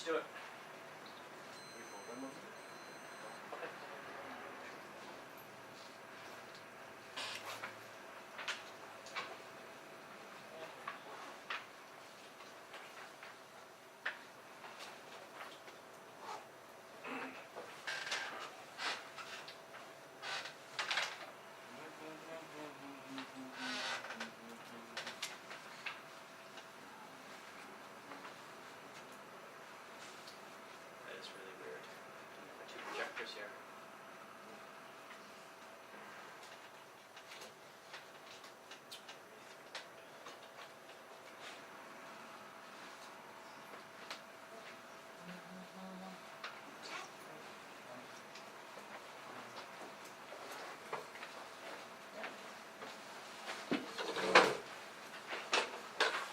do it. Here.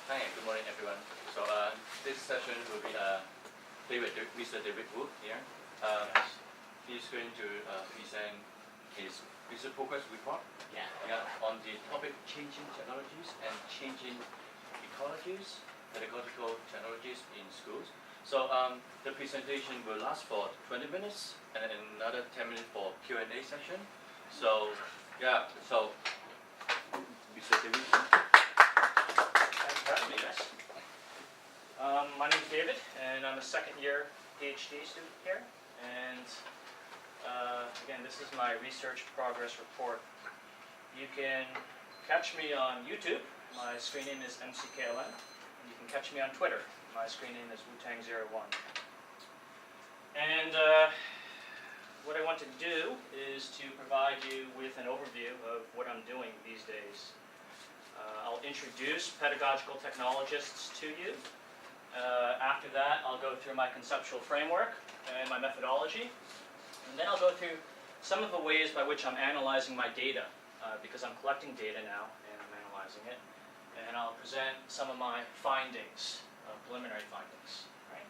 Hi, good morning everyone. So this session will be Mr. David Wu here. He's going to present his research progress report on the topic changing technologies and changing ecologies, pedagogical technologies in schools. So the presentation will last for 20 minutes and another 10 minutes for Q&A session. So Mr. David. Thanks for having me, guys. My name is David, and I'm a second-year PhD student here. And again, this is my research progress report. You can catch me on YouTube. My screen name is MCKLN. And you can catch me on Twitter. My screen name is Wutang01. And what I want to do is to provide you with an overview of what I'm doing these days. I'll introduce pedagogical technologists to you. After that, I'll go through my conceptual framework and my methodology. And then I'll go through some of the ways by which I'm analyzing my data, because I'm collecting data now and I'm analyzing it. And I'll present some of my findings, preliminary findings. Right?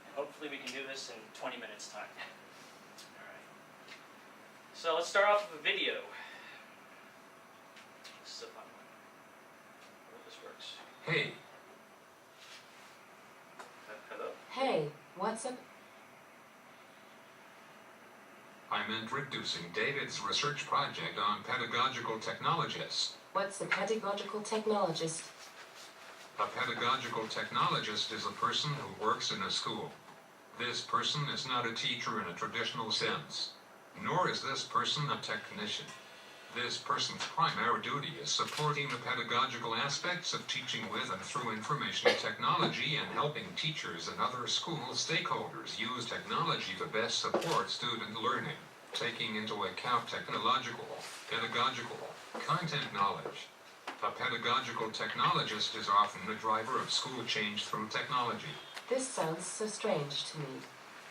And hopefully we can do this in 20 minutes time. All right. So let's start off with a video. This is a fun one. I hope this works. Hey. Hello? Hey, what's up? I'm introducing David's research project on pedagogical technologists. What's a pedagogical technologist? A pedagogical technologist is a person who works in a school. This person is not a teacher in a traditional sense, nor is this person a technician. This person's primary duty is supporting the pedagogical aspects of teaching with and through information technology and helping teachers and other school stakeholders use technology to best support student learning, taking into account technological, pedagogical, content knowledge. A pedagogical technologist is often the driver of school change through technology. This sounds so strange to me.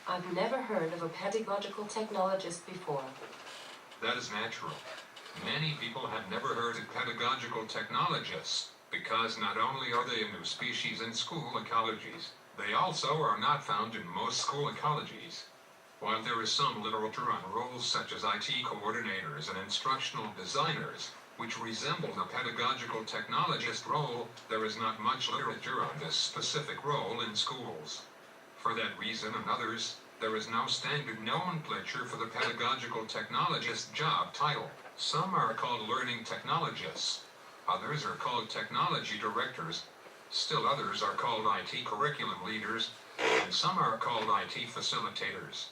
I've never heard of a pedagogical technologist before. That is natural. Many people have never heard of pedagogical technologists, because not only are they a new species in school ecologies, they also are not found in most school ecologies. While there is some literature on roles such as IT coordinators and instructional designers, which resemble the pedagogical technologist role, there is not much literature on this specific role in schools. For that reason and others, there is no standard nomenclature for the pedagogical technologist job title. Some are called learning technologists, others are called technology directors, still others are called IT curriculum leaders, and some are called IT facilitators.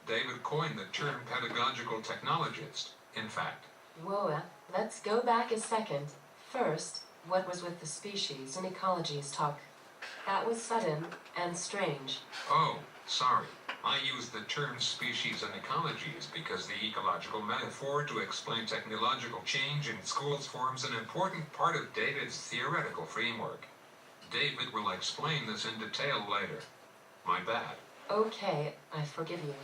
David coined the term pedagogical technologist, in fact. Whoa, let's go back a second. First, what was with the species and ecologies talk? That was sudden and strange. Oh, sorry. I used the term species and ecologies because the ecological metaphor to explain technological change in schools forms an important part of David's theoretical framework. David will explain this in detail later. My bad. Okay, I forgive you.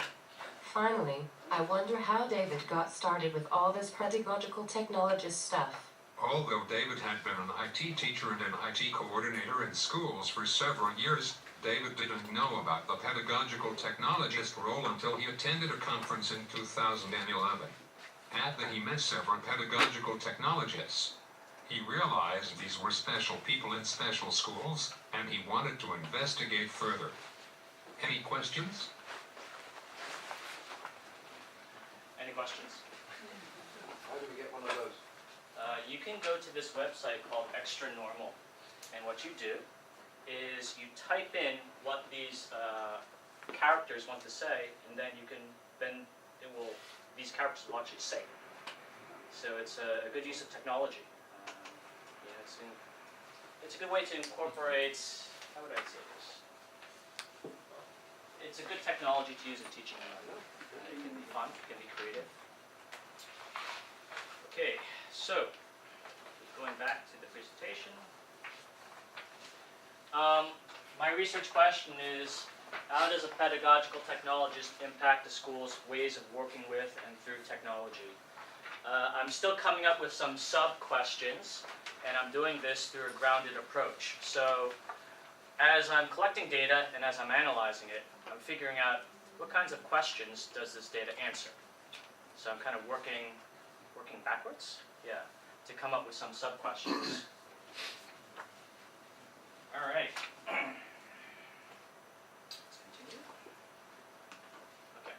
Finally, I wonder how David got started with all this pedagogical technologist stuff. Although David had been an IT teacher and an IT coordinator in schools for several years, David didn't know about the pedagogical technologist role until he attended a conference in 2011. At that he met several pedagogical technologists. He realized these were special people in special schools, and he wanted to investigate further. Any questions? Any questions? How do we get one of those? You can go to this website called Xtranormal, and what you do is you type in what these characters want to say, and then these characters will actually say it. So it's a good use of technology. It's a good way to incorporate, how would I say this? It's a good technology to use in teaching and learning. It can be fun, it can be creative. Okay, so going back to the presentation. My research question is, how does a pedagogical technologist impact the school's ways of working with and through technology? I'm still coming up with some sub-questions, and I'm doing this through a grounded approach. So as I'm collecting data and as I'm analyzing it, I'm figuring out what kinds of questions does this data answer. So I'm kind of working backwards, to come up with some sub-questions. All right. Let's continue. Okay.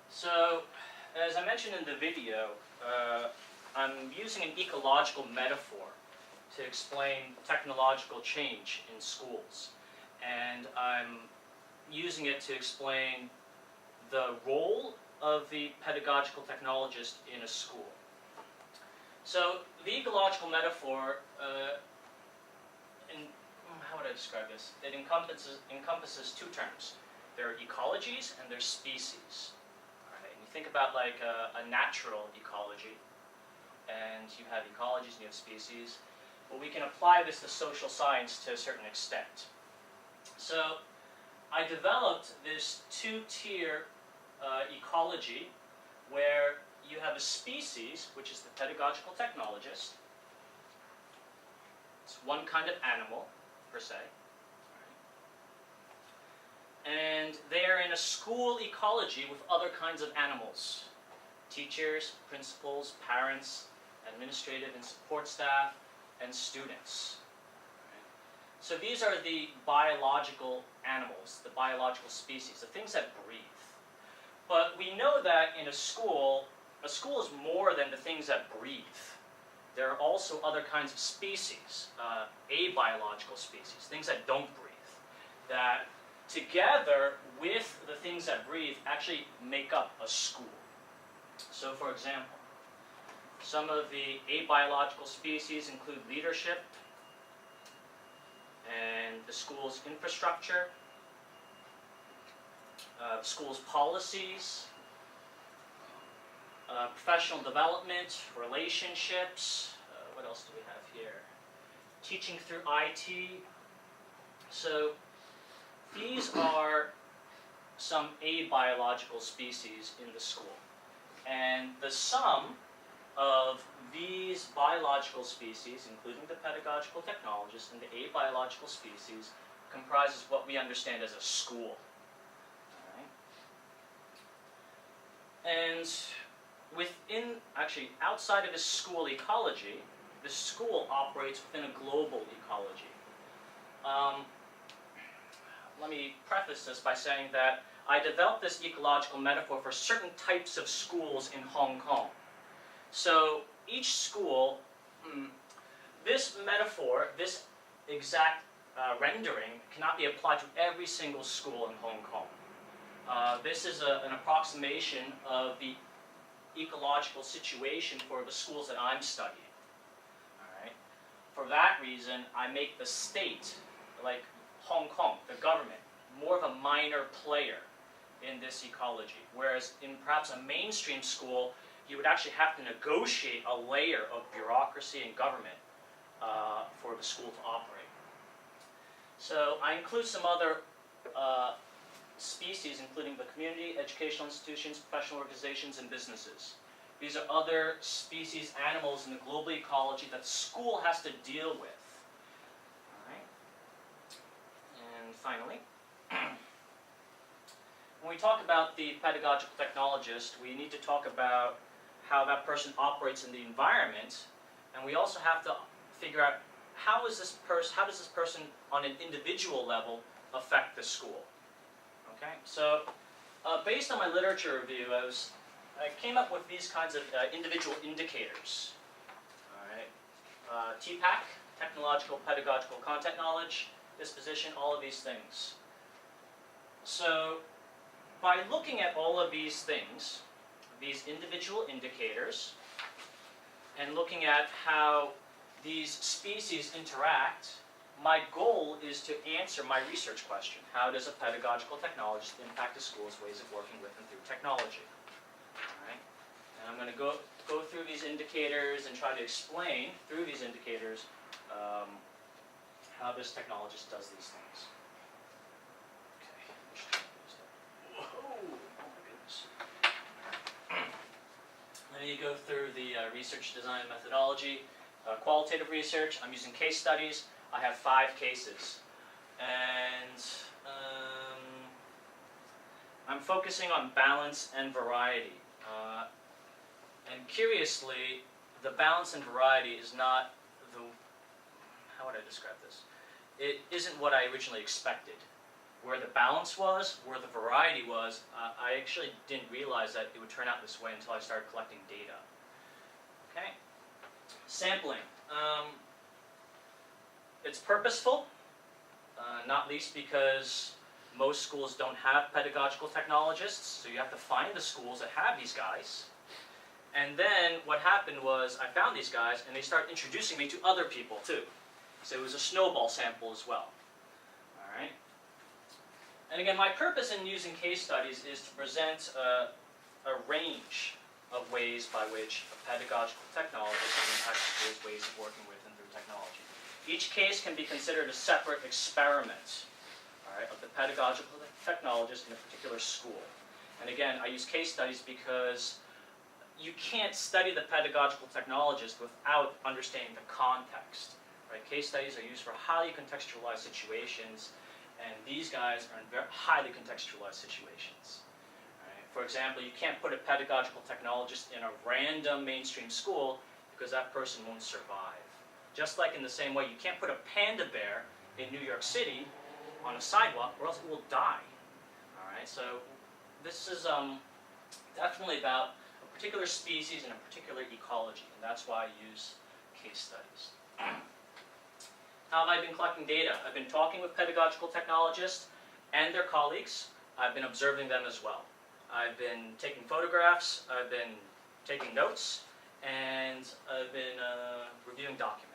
So, as I mentioned in the video, I'm using an ecological metaphor to explain technological change in schools. And I'm using it to explain the role of the pedagogical technologist in a school. So, the ecological metaphor, how would I describe this? It encompasses two terms. There are ecologies and there's species. Right? You think about like a natural ecology, and you have ecologies and you have species. But we can apply this to social science to a certain extent. So I developed this two-tier ecology where you have a species, which is the pedagogical technologist. It's one kind of animal, per se. And they are in a school ecology with other kinds of animals. Teachers, principals, parents, administrative and support staff, and students. So these are the biological animals, the biological species, the things that breathe. But we know that in a school is more than the things that breathe. There are also other kinds of species, abiological species, things that don't breathe, that together with the things that breathe actually make up a school. So for example, some of the abiological species include leadership and the school's infrastructure, the school's policies, professional development, relationships, what else do we have here? Teaching through IT. So these are some abiological species in the school. And the sum of these biological species, including the pedagogical technologists and the abiological species, comprises what we understand as a school. All right? And outside of this school ecology, the school operates within a global ecology. Let me preface this by saying that I developed this ecological metaphor for certain types of schools in Hong Kong. So each school, this metaphor, this exact rendering cannot be applied to every single school in Hong Kong. This is an approximation of the ecological situation for the schools that I'm studying. All right? For that reason, I make the state, like Hong Kong, the government, more of a minor player in this ecology. Whereas in perhaps a mainstream school, you would actually have to negotiate a layer of bureaucracy and government for the school to operate. So I include some other species, including the community, educational institutions, professional organizations, and businesses. These are other species, animals in the global ecology that school has to deal with. All right. And finally, when we talk about the pedagogical technologist, we need to talk about how that person operates in the environment, and we also have to figure out how does this person on an individual level affect the school. Okay, so based on my literature review, I came up with these kinds of individual indicators. All right, TPACK, technological, pedagogical, content knowledge, disposition, all of these things. So by looking at all of these things, these individual indicators, and looking at how these species interact, my goal is to answer my research question. How does a pedagogical technologist impact a school's ways of working with and through technology? All right? And I'm going to go through these indicators and try to explain through these indicators how this technologist does these things. Okay. Whoa! Oh my goodness. Let me go through the research design methodology. Qualitative research, I'm using case studies. I have 5 cases. And I'm focusing on balance and variety. And curiously, the balance and variety is not the, how would I describe this? It isn't what I originally expected. Where the balance was, where the variety was, I actually didn't realize that it would turn out this way until I started collecting data. Okay? Sampling. It's purposeful, not least because most schools don't have pedagogical technologists, so you have to find the schools that have these guys. And then what happened was I found these guys and they started introducing me to other people too. So it was a snowball sample as well. All right. And again, my purpose in using case studies is to present a range of ways by which a pedagogical technologist can impact schools' ways of working with and through technology. Each case can be considered a separate experiment, all right, of the pedagogical technologist in a particular school. And again, I use case studies because you can't study the pedagogical technologist without understanding the context. Right? Case studies are used for highly contextualized situations, and these guys are in very highly contextualized situations. Right? For example, you can't put a pedagogical technologist in a random mainstream school because that person won't survive. Just like in the same way, you can't put a panda bear in New York City on a sidewalk or else it will die. All right, so this is definitely about a particular species and a particular ecology, and that's why I use case studies. How have I been collecting data? I've been talking with pedagogical technologists and their colleagues. I've been observing them as well. I've been taking photographs, I've been taking notes, and I've been reviewing documents.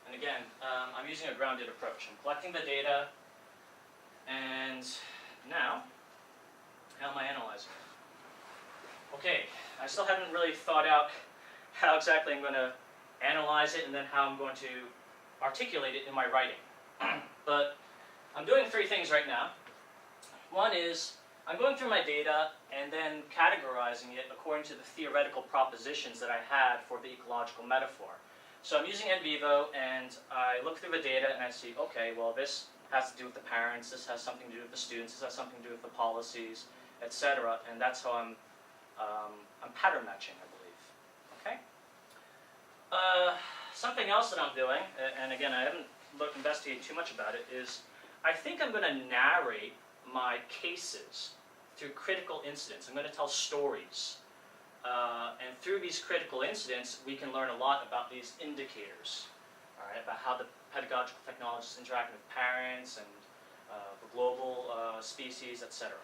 And again, I'm using a grounded approach. I'm collecting the data, and now, how am I analyzing it? Okay, I still haven't really thought out how exactly I'm going to analyze it and then how I'm going to articulate it in my writing. But I'm doing 3 things right now. One is I'm going through my data and then categorizing it according to the theoretical propositions that I had for the ecological metaphor. So I'm using NVivo and I look through the data and I see, okay, well this has to do with the parents, this has something to do with the students, this has something to do with the policies, etc. And that's how I'm pattern matching, I believe. Okay? Something else that I'm doing, and again I haven't investigated too much about it, is I think I'm going to narrate my cases through critical incidents. I'm going to tell stories. And through these critical incidents, we can learn a lot about these indicators, all right, about how the pedagogical technologists interact with parents and the global species, etc.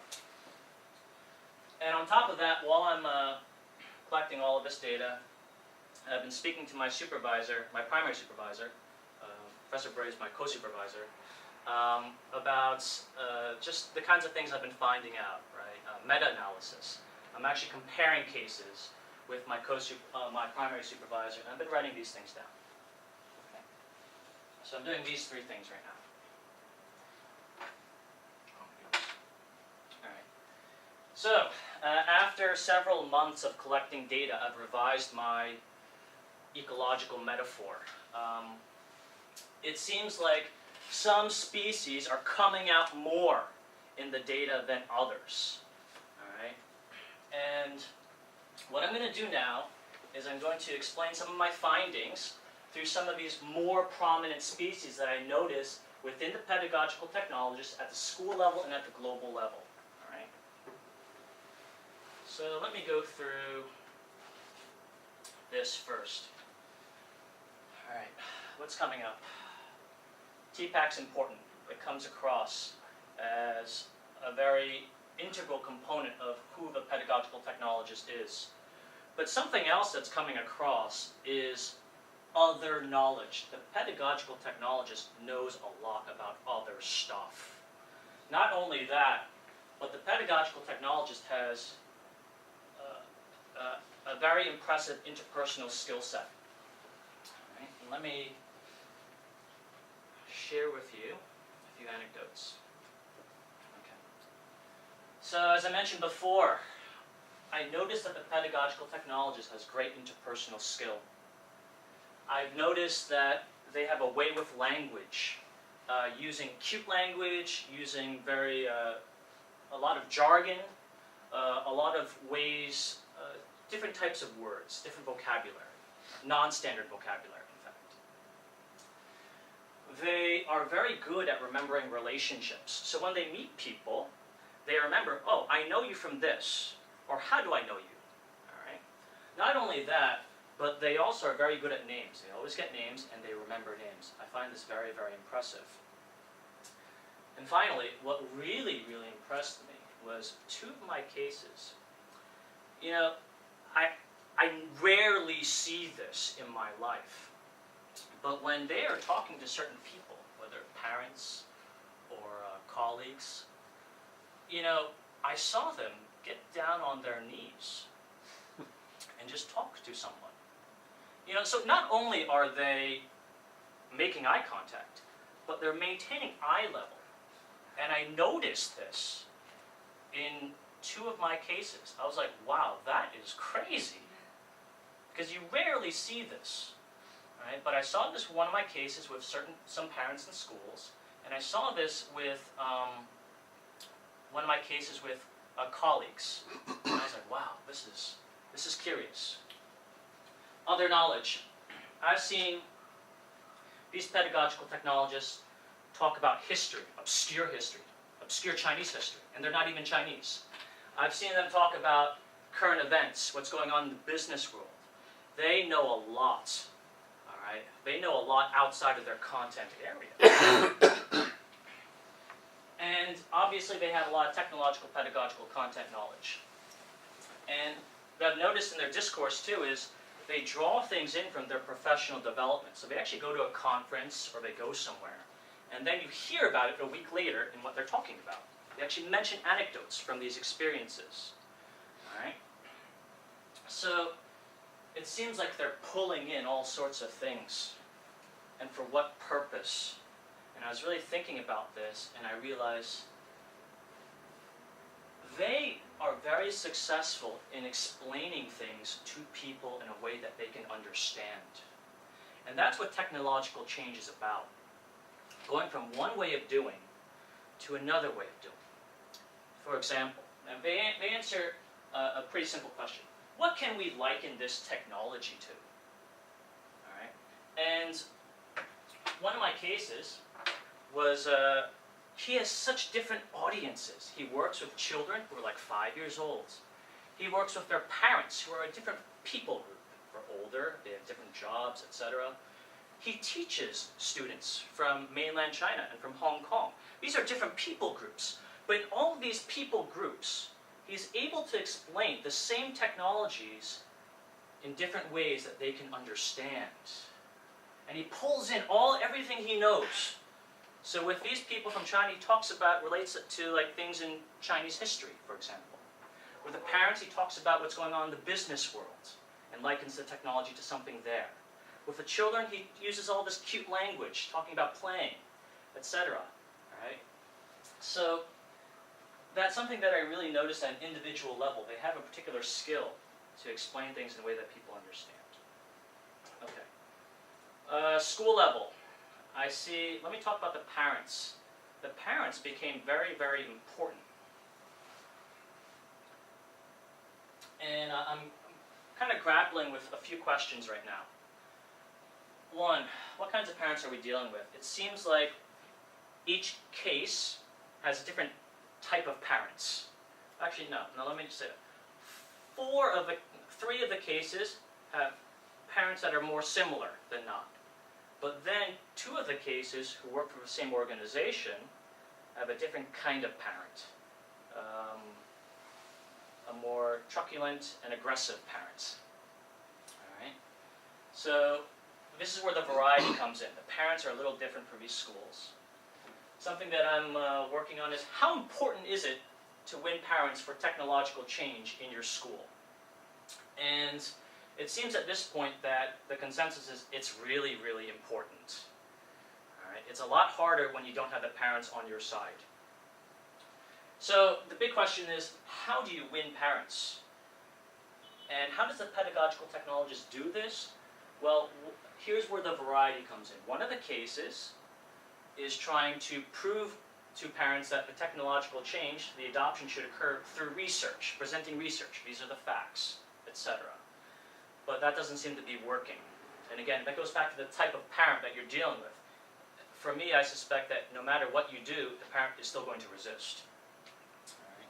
And on top of that, while I'm collecting all of this data, I've been speaking to my supervisor, my primary supervisor, Professor Bray is my co-supervisor, about just the kinds of things I've been finding out, right? Meta-analysis. I'm actually comparing cases with my primary supervisor, and I've been writing these things down. Okay. So I'm doing these 3 things right now. All right. So after several months of collecting data, I've revised my ecological metaphor. It seems like some species are coming out more in the data than others. All right? And what I'm going to do now is I'm going to explain some of my findings through some of these more prominent species that I notice within the pedagogical technologists at the school level and at the global level. All right. So let me go through this first. All right, what's coming up? TPACKS important. It comes across as a very integral component of who the pedagogical technologist is. But something else that's coming across is other knowledge. The pedagogical technologist knows a lot about other stuff. Not only that, but the pedagogical technologist has a very impressive interpersonal skill set. All right, and let me share with you a few anecdotes. Okay. So as I mentioned before, I noticed that the pedagogical technologist has great interpersonal skill. I've noticed that they have a way with language, using cute language, using a lot of jargon, a lot of ways, different types of words, different vocabulary, non-standard vocabulary, in fact. They are very good at remembering relationships. So when they meet people, they remember, oh, I know you from this, or how do I know you? All right. Not only that, but they also are very good at names. They always get names, and they remember names. I find this very, very impressive. And finally, what really, really impressed me was two of my cases. You know, I rarely see this in my life, but when they are talking to certain people, whether parents or colleagues, you know, I saw them get down on their knees and just talk to someone. You know, so not only are they making eye contact, but they're maintaining eye level. And I noticed this in two of my cases. I was like, wow, that is crazy. Because you rarely see this. Right? But I saw this one of my cases with some parents in schools, and I saw this with one of my cases with colleagues. And I was like, wow, this is curious. Other knowledge. I've seen these pedagogical technologists talk about history, obscure Chinese history, and they're not even Chinese. I've seen them talk about current events, what's going on in the business world. They know a lot, all right? They know a lot outside of their content area. And obviously they have a lot of technological, pedagogical content knowledge. And what I've noticed in their discourse too is they draw things in from their professional development. So they actually go to a conference or they go somewhere, and then you hear about it a week later in what they're talking about. They actually mention anecdotes from these experiences. All right? So it seems like they're pulling in all sorts of things. And for what purpose? And I was really thinking about this, and I realized they are very successful in explaining things to people in a way that they can understand. And that's what technological change is about. Going from one way of doing to another way of doing. For example, and they answer a pretty simple question. What can we liken this technology to? All right? And one of my cases was, he has such different audiences. He works with children who are like 5 years old. He works with their parents who are a different people group. They're older, they have different jobs, etc. He teaches students from mainland China and from Hong Kong. These are different people groups. But in all of these people groups, he's able to explain the same technologies in different ways that they can understand. And he pulls in everything he knows. So with these people from China, relates it to like things in Chinese history, for example. With the parents, he talks about what's going on in the business world and likens the technology to something there. With the children, he uses all this cute language, talking about playing, etc. Right? So that's something that I really noticed at an individual level. They have a particular skill to explain things in a way that people understand. Okay. School level. I see, let me talk about the parents. The parents became very, very important. And I'm kind of grappling with a few questions right now. One, what kinds of parents are we dealing with? It seems like each case has a different type of parents. Actually, no, let me just say that. 3 of the cases have parents that are more similar than not. But then 2 of the cases who work for the same organization have a different kind of parent. A more truculent and aggressive parent. All right. So this is where the variety comes in. The parents are a little different for these schools. Something that I'm working on is how important is it to win parents for technological change in your school? And it seems at this point that the consensus is it's really, really important. All right? It's a lot harder when you don't have the parents on your side. So the big question is, how do you win parents? And how does the pedagogical technologist do this? Well, here's where the variety comes in. One of the cases is trying to prove to parents that the technological change, the adoption, should occur through research, presenting research. These are the facts, etc. But that doesn't seem to be working. And again, that goes back to the type of parent that you're dealing with. For me, I suspect that no matter what you do, the parent is still going to resist. All right.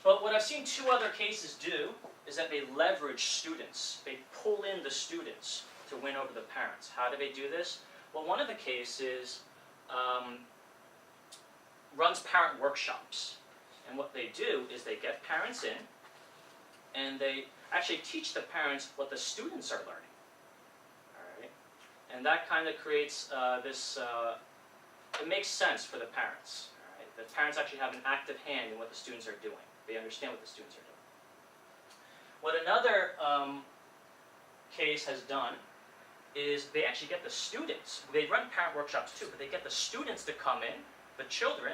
But what I've seen 2 other cases do is that they leverage students. They pull in the students to win over the parents. How do they do this? Well, one of the cases runs parent workshops. And what they do is they get parents in, and they actually teach the parents what the students are learning. All right? And that kind of creates it makes sense for the parents. All right? The parents actually have an active hand in what the students are doing. They understand what the students are doing. What another case has done is they actually get the students, they run parent workshops too, but they get the students to come in, the children,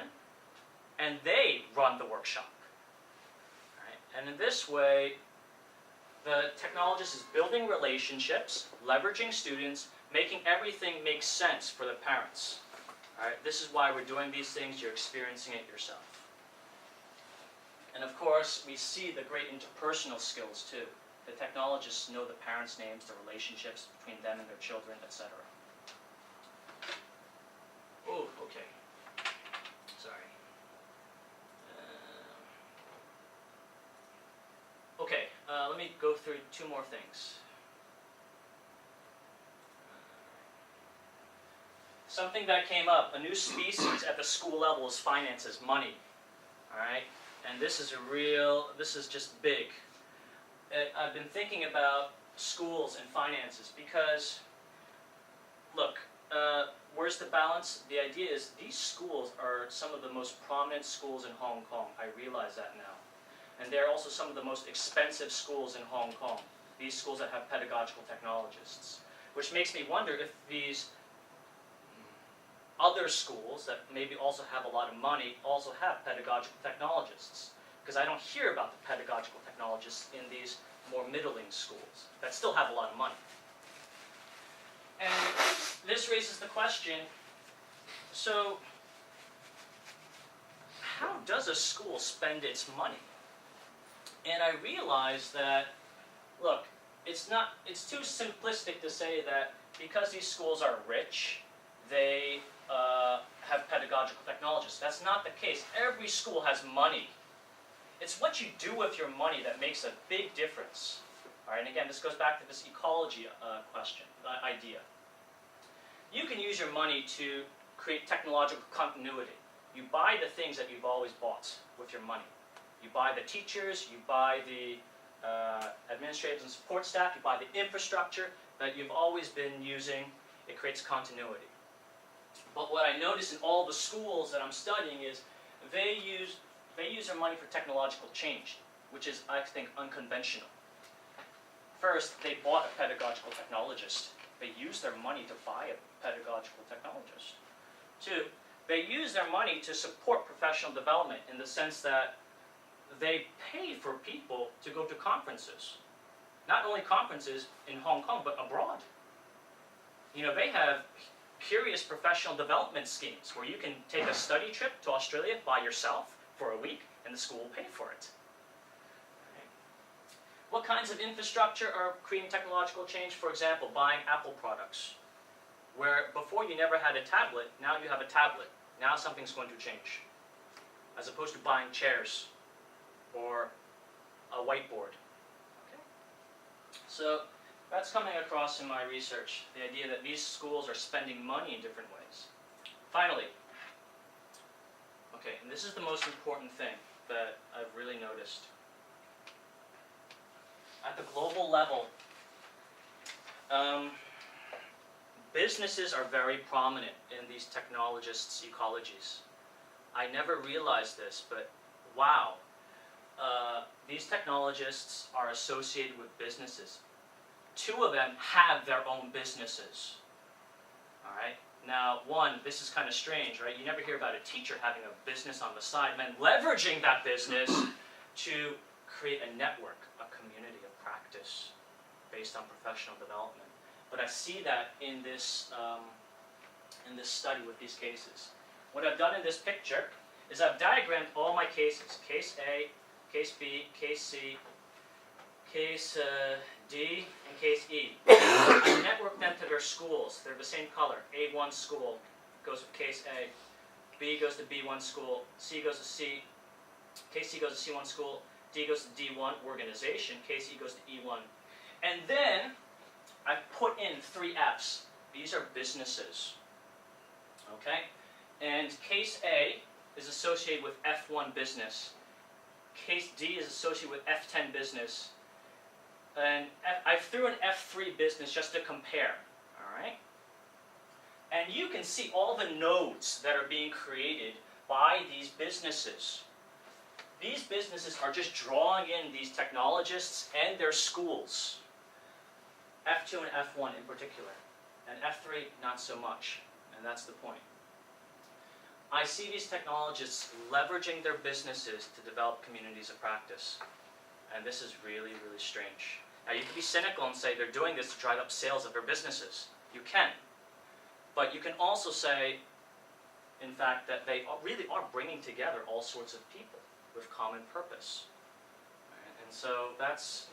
and they run the workshop. Right? And in this way, the technologist is building relationships, leveraging students, making everything make sense for the parents. All right? This is why we're doing these things. You're experiencing it yourself. And of course, we see the great interpersonal skills too. The technologists know the parents' names, the relationships between them and their children, etc. Oh, okay. Sorry. Okay, let me go through 2 more things. Something that came up, a new species at the school level is finances, money. All right? And this is just big. I've been thinking about schools and finances because, look, where's the balance? The idea is these schools are some of the most prominent schools in Hong Kong. I realize that now. And they're also some of the most expensive schools in Hong Kong. These schools that have pedagogical technologists. Which makes me wonder if these other schools that maybe also have a lot of money also have pedagogical technologists. Because I don't hear about the pedagogical technologists in these more middling schools that still have a lot of money. And this raises the question, so how does a school spend its money? And I realize that, look, it's too simplistic to say that because these schools are rich, they have pedagogical technologists. That's not the case. Every school has money. It's what you do with your money that makes a big difference. All right, and again, this goes back to this ecology idea. You can use your money to create technological continuity. You buy the things that you've always bought with your money. You buy the teachers, you buy the administrators and support staff, you buy the infrastructure that you've always been using. It creates continuity. But what I notice in all the schools that I'm studying is they use their money for technological change, which is, I think, unconventional. First, they bought a pedagogical technologist. They used their money to buy a pedagogical technologist. 2, they use their money to support professional development in the sense that they pay for people to go to conferences. Not only conferences in Hong Kong, but abroad. You know, they have curious professional development schemes where you can take a study trip to Australia by yourself for a week, and the school will pay for it. Okay. What kinds of infrastructure are creating technological change? For example, buying Apple products, where before you never had a tablet, now you have a tablet. Now something's going to change. As opposed to buying chairs or a whiteboard. Okay? So that's coming across in my research, the idea that these schools are spending money in different ways. Finally, okay, and this is the most important thing that I've really noticed. At the global level, businesses are very prominent in these technologists' ecologies. I never realized this, but wow. These technologists are associated with businesses. 2 of them have their own businesses. All right? Now, one, this is kind of strange, right? You never hear about a teacher having a business on the side and then leveraging that business to create a network, a community of practice based on professional development. But I see that in this study with these cases. What I've done in this picture is I've diagrammed all my cases. Case A, case B, case C, case D, and case E. I network them to their schools. They're the same color. A1 school goes with case A. B goes to B1 school. C goes to C. Case C goes to C1 school. D goes to D1 organization. Case E goes to E1. And then I put in 3 Fs. These are businesses. Okay? And case A is associated with F1 business. Case D is associated with F10 business. And I threw an F3 business just to compare. Alright? And you can see all the nodes that are being created by these businesses. These businesses are just drawing in these technologists and their schools. F2 and F1 in particular. And F3 not so much. And that's the point. I see these technologists leveraging their businesses to develop communities of practice. And this is really, really strange. Now you can be cynical and say they're doing this to drive up sales of their businesses. You can. But you can also say, in fact, that they really are bringing together all sorts of people with common purpose. Right? And so that's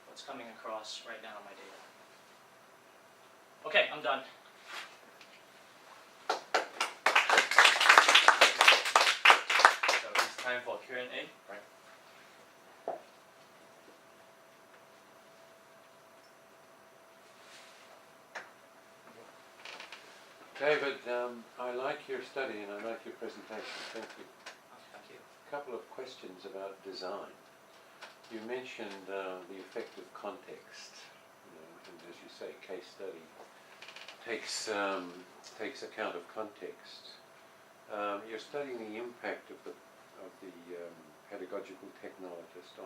what's coming across right now in my data. Okay, I'm done. So it's time for Q&A, right? David, I like your study and I like your presentation. Thank you. Oh, thank you. A couple of questions about design. You mentioned the effect of context, and as you say, case study takes account of context. You're studying the impact of the pedagogical technologist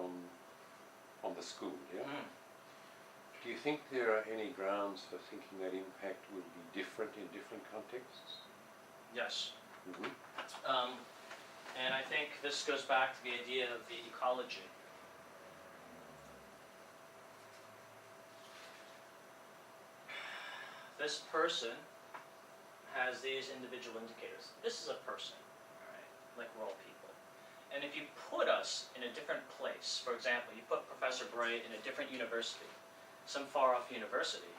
on the school, yeah? Mm. Do you think there are any grounds for thinking that impact will be different in different contexts? Yes. Mm-hmm. And I think this goes back to the idea of the ecology. This person has these individual indicators. This is a person, all right, like we're all people. And if you put us in a different place, for example, you put Professor Bray in a different university, some far-off university,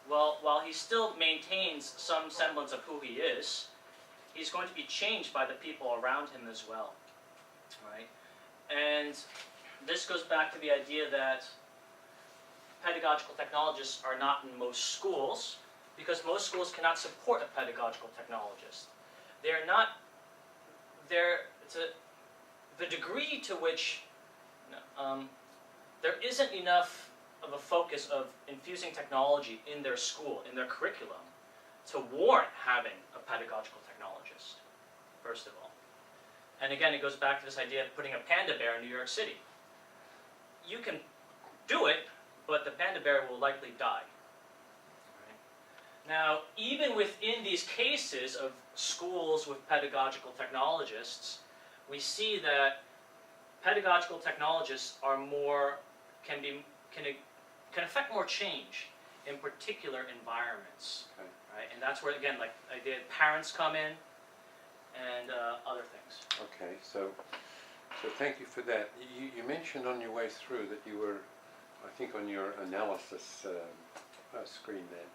well, while he still maintains some semblance of who he is, he's going to be changed by the people around him as well, right? And this goes back to the idea that pedagogical technologists are not in most schools, because most schools cannot support a pedagogical technologist. They're not, the degree to which there isn't enough of a focus of infusing technology in their school, in their curriculum, to warrant having a pedagogical technologist, first of all. And again, it goes back to this idea of putting a panda bear in New York City. You can do it, but the panda bear will likely die. Right? Now, even within these cases of schools with pedagogical technologists, we see that pedagogical technologists are more, can affect more change in particular environments. Okay. Right? And that's where, again, like parents come in and other things. Okay, so thank you for that. You mentioned on your way through that you were, I think on your analysis screen there,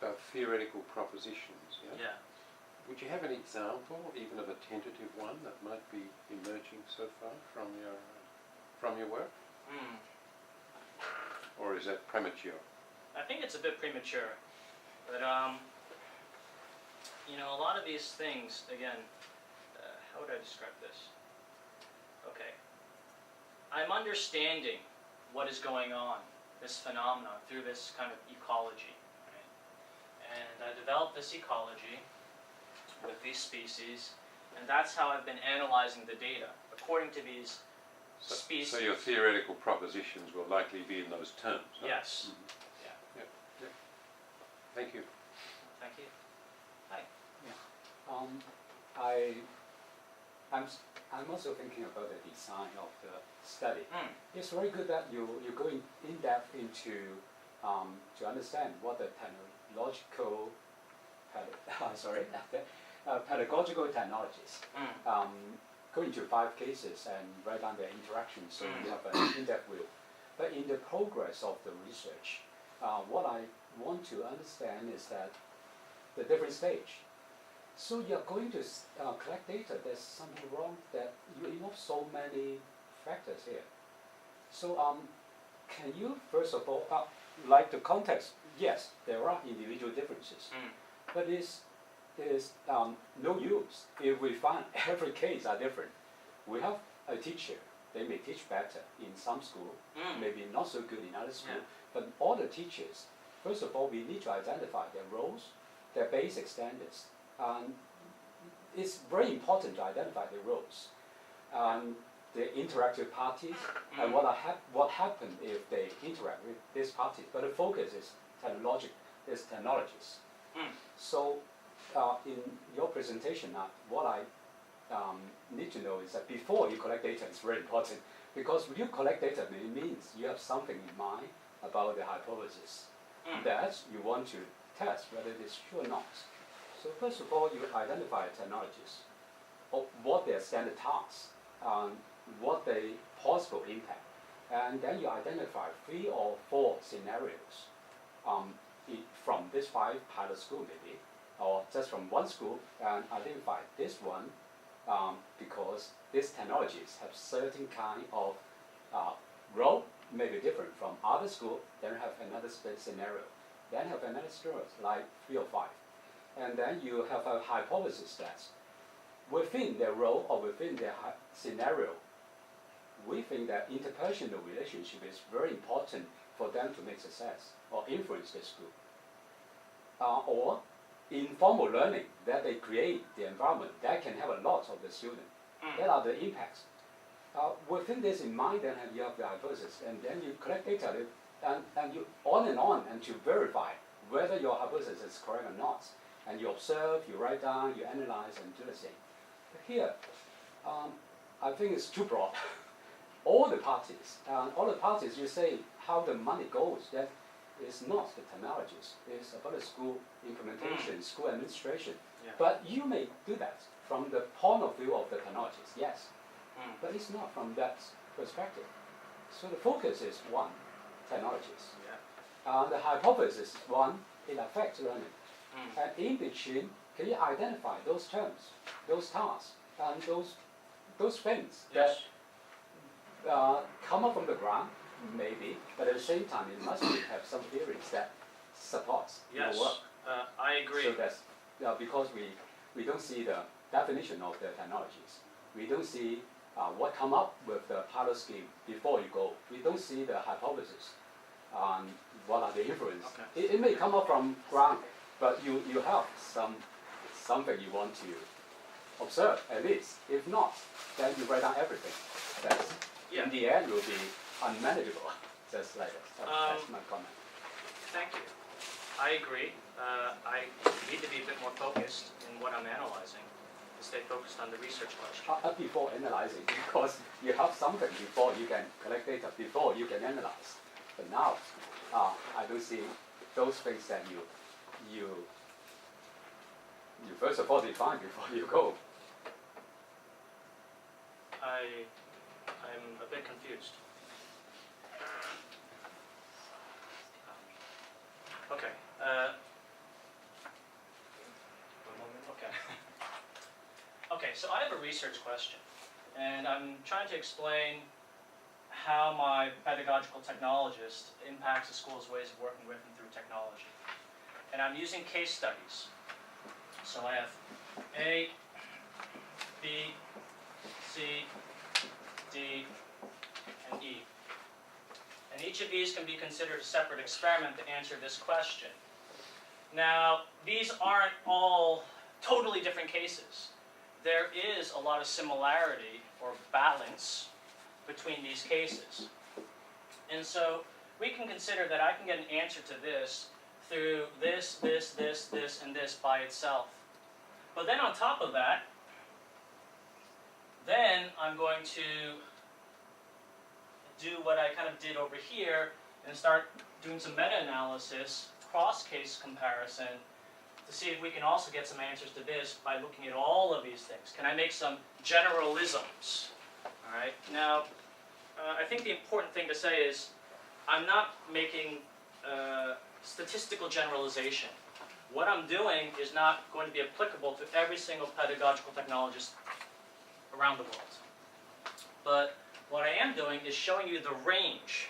about theoretical propositions. Yeah? Yeah. Would you have an example, even of a tentative one, that might be emerging so far from your work? Or is that premature? I think it's a bit premature, but you know, a lot of these things, again, how would I describe this? Okay, I'm understanding what is going on, this phenomenon, through this kind of ecology, right? And I developed this ecology with these species, and that's how I've been analyzing the data, according to these species. So your theoretical propositions will likely be in those terms, huh? Yes. Mm-hmm. Yeah. Thank you. Thank you. Hi. I'm also thinking about the design of the study. It's very good that you go in depth into to understand what the technological pedagogical technologies. Go into 5 cases and write down their interactions so you have an in-depth view. But in the progress of the research, what I want to understand is that the different stage. So you're going to collect data, there's something wrong that you involve so many factors here. So can you first of all, like the context, yes, there are individual differences, but it's no use if we find every case are different. We have a teacher, they may teach better in some school, maybe not so good in other school, but all the teachers, first of all, we need to identify their roles, their basic standards. It's very important to identify the roles, the interactive parties, and what happened if they interact with these parties. But the focus is technologists. So in your presentation, what I need to know is that before you collect data, it's very important, because when you collect data, it means you have something in mind about the hypothesis that you want to test whether it is true or not. So first of all, you identify technologies, or what their standard tasks, what the possible impact, and then you identify 3 or 4 scenarios from this 5 pilot school maybe, or just from one school, and identify this one because these technologies have certain kind of role, maybe different from other school, then have another scenario, then have another scenario, like 3 or 5. And then you have a hypothesis that within their role or within their scenario, we think that interpersonal relationship is very important for them to make success or influence the school. Or informal learning, that they create the environment that can have a lot of the student. That are the impacts. Within this in mind, then you have the hypothesis, and then you collect data and you on and to verify whether your hypothesis is correct or not. And you observe, you write down, you analyze, and do the same. But here, I think it's too broad. All the parties, you say how the money goes, that is not the technologies. It's about the school implementation, school administration. But you may do that from the point of view of the technologies, yes. But it's not from that perspective. So the focus is one, technologies. The hypothesis is one, it affects learning. And in between, can you identify those terms, those tasks, and those things that come up from the ground, maybe, but at the same time, it must have some theories that supports your work. I agree. So that's because we don't see the definition of the technologies. We don't see what come up with the pilot scheme before you go. We don't see the hypothesis. What are the influences? It may come up from ground, but you have something you want to observe at least. If not, then you write down everything. That's in the end will be unmanageable. Just like that. That's my comment. Thank you. I agree. I need to be a bit more focused in what I'm analyzing, to stay focused on the research question. Before analyzing, because you have something before you can collect data, before you can analyze. But now, I don't see those things that you first of all define before you go. I'm a bit confused. Okay. One moment. Okay. So I have a research question, and I'm trying to explain how my pedagogical technologist impacts the school's ways of working with and through technology. And I'm using case studies. So I have A, B, C, D, and E. And each of these can be considered a separate experiment to answer this question. Now, these aren't all totally different cases. There is a lot of similarity or balance between these cases. And so we can consider that I can get an answer to this through this, and this by itself. But then on top of that, then I'm going to do what I kind of did over here and start doing some meta-analysis, cross-case comparison, to see if we can also get some answers to this by looking at all of these things. Can I make some generalisms? All right. Now, I think the important thing to say is I'm not making statistical generalization. What I'm doing is not going to be applicable to every single pedagogical technologist around the world. But what I am doing is showing you the range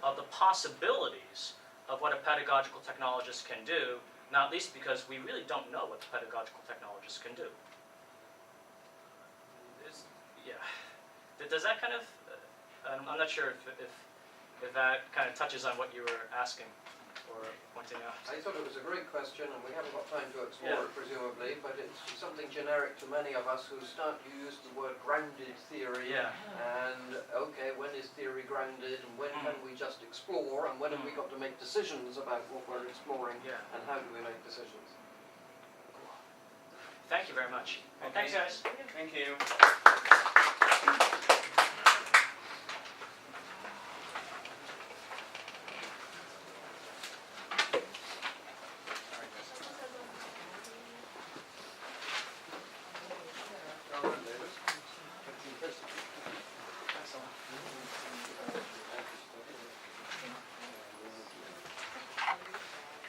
of the possibilities of what a pedagogical technologist can do, not least because we really don't know what the pedagogical technologist can do. Does that kind of, I'm not sure if that kind of touches on what you were asking or pointing out. I thought it was a great question, and we haven't got time to explore it, presumably, but it's something generic to many of us who start to use the word grounded theory. Yeah. And, okay, when is theory grounded, and when can we just explore, and when have we got to make decisions about what we're exploring, Yeah. and how do we make decisions? Thank you very much. Okay. Thanks, guys. Thank you.